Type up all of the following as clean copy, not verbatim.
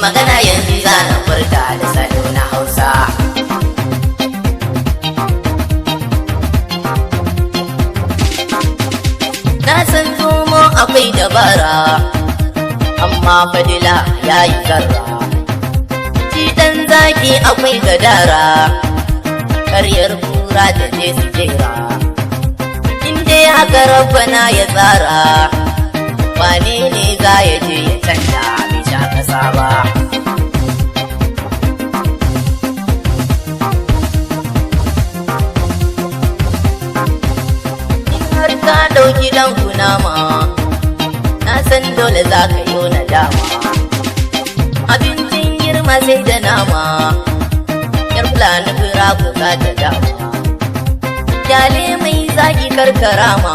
magana yanzu za na furta da salo na Hausa. Na san zomo akwai dabara, amma fadila ya yi zarra. Shi ɗan zaki akwai gadara, karyar kura da je su jera. In dai haka rabbana ya tsara, wane ne za ya je ya canja bai sha kasa ba. In har ka ɗauki ɗan kunama, na san dole za ka yi nadama. Abincin girma sai da nama, yar fulani fura ku za ta dama. Kyale mai zaki karkarama,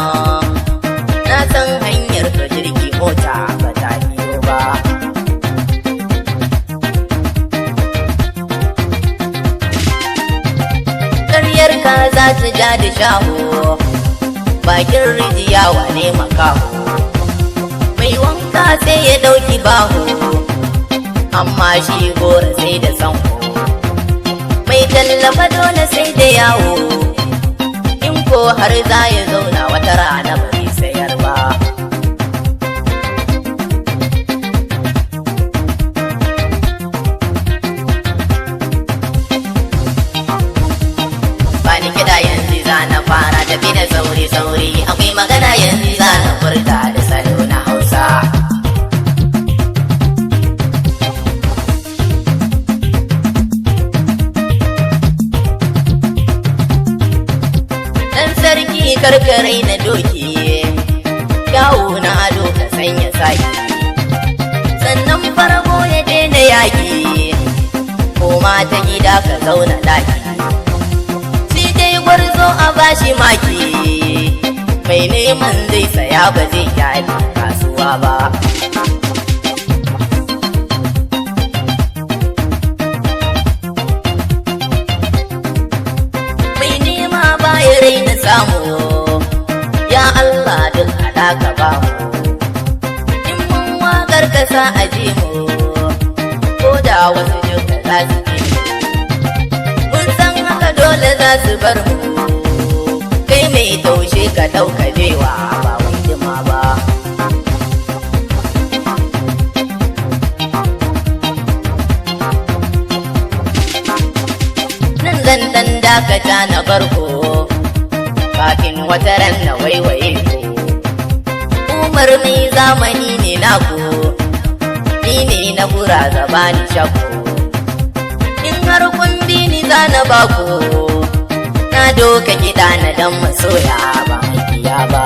na san hanyar ka jirgi mota ba ta biyo ba. Karyar ka za ta ja da shaho, bakin rijiya wane makaho. Mai wanka sai ya ɗauki baho, amma shi gora sai da sanko. Mai tallafa dole sai da yawo, in ko har za ya zauna wata rana ba zai sayar ba. Bani kiɗa yanzu za na fara tafi da sauri-sauri, akwai magana yanzu za na furta da salo na Hausa. Dan sarki karkarai na doki, yawo na ado ka sanya saki, sannan farko ya daina yaki, koma ta gida ka zauna daki. Shi dai gwarzo a bashi maki, mai neman zai saya ba zai kyale kasuwa ba. Mai nema baya raina samu, ya Allah duk alaka ba mu. In mun wakar kasa a ji mu, ko da wasu duka za su ji mu. Mun san haka dole za su bar mu, kai mai taushe ka ɗauka jewa ba wai jima ba. Nan zan dan dakata na barko, kafin wata ran na waiwaye ko. Umarni zamani ne naku, ni ne na kura zabani shakku. In har kun bi ni za na baku, na doka kiɗa na dan masoya ba mai iya ba.